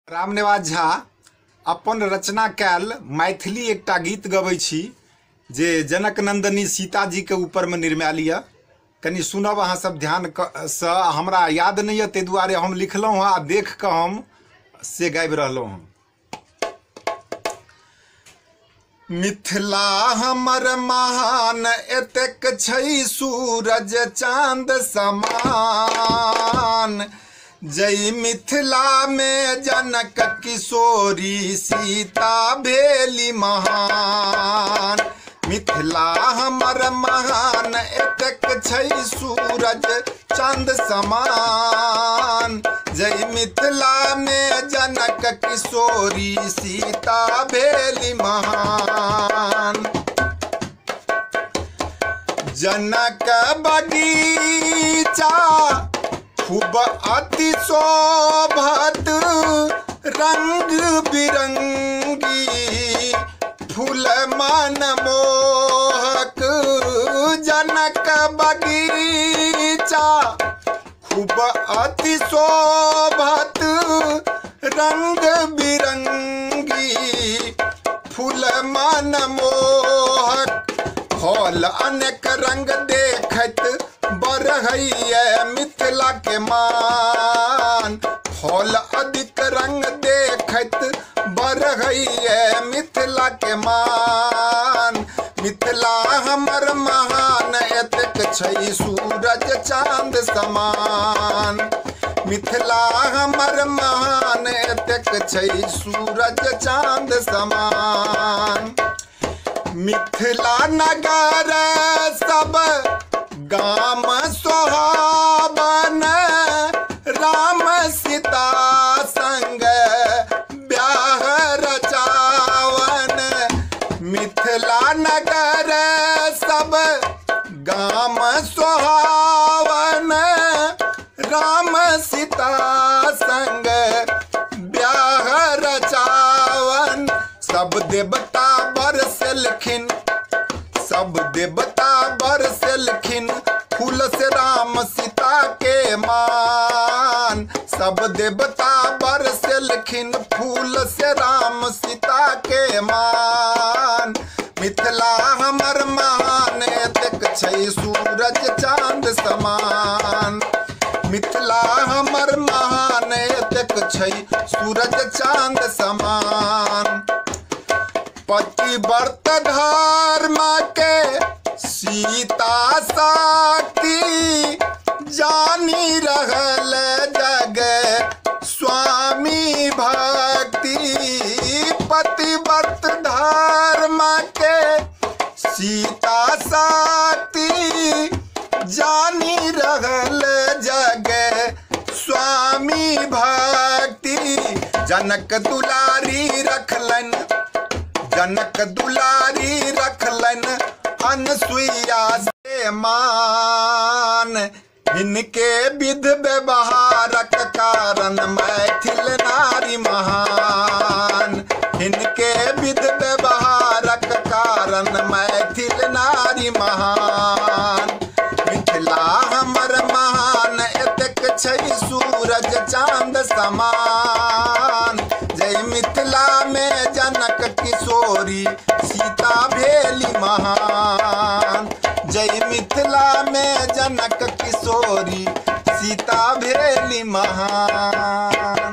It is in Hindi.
रामनिवास झा अपन रचना कैल मैथिली एकटा गीत गबै छी जे जनक नंदनी सीता जी के ऊपर में निर्मायल यऽ। कनि सुनब अहाँ सब ध्यान से। हमरा याद नहीं है ते दुआरे हम लिखलहुँ हँ आ देख कऽ हम से गाबि रहलहुँ हँ। मिथिला हमर महान एतेक छै सूरज चांद समान। जय मिथिला में जनक किशोरी सीता भेली महान। मिथिला हमर महान एतेक छै सूरज चांद समान। जय मिथिला में जनक किशोरी सीता भेली महान। जनक बगीचा खूब अति शोभत रंग बिरंगी। फूल मन मोहक जनक बगीचा खूब अति शोभत रंग बिरंगी। फूल मन मोहक फल अनेक रंग देखत बढ़ैया मिथिला के मान। फल अधिक रंग देखत बढ़ैया मिथिला के मान। मिथिला हमर महान एतेक छै सूरज चांद समान। मिथिला हमर महान एतेक छै सूरज चांद समान। मिथिला नगर सब गाम सोहावन। राम सीता संग ब्याह रचावन। मिथिला नगर सब गाम सोहावन। राम सीता संग ब्याह रचावन। सब देवता बरसलखिन सब देवता बरसलखिन फूल से राम सीता के मान। सब देवता बरसलखिन फूल से राम सीता के मान। मिथिला हमर महान एतेक छै सूरज चांद समान। मिथिला हमर महान एतेक छै सूरज चांद समान। पतिव्रत धर्म के सीता शक्ति जानी रहल जग स्वामी भक्ति। पतिव्रत धर्म के सीता शक्ति जानी रहल जग स्वामी भक्ति। जनक दुलारी रखलन जनक दुलारी रखलन अनसुईया से मान। इनके विध व्यवहारक कारण मैथिल नारी महान। इनके विध व्यवहारक कारण मैथिल नारी महान। मिथिला हमर महान एतेक छै सूरज चांद समान। जय मिथिला में जनक किशोरी सीता भेली महान। जय मिथिला में जनक किशोरी सीता भेली महान।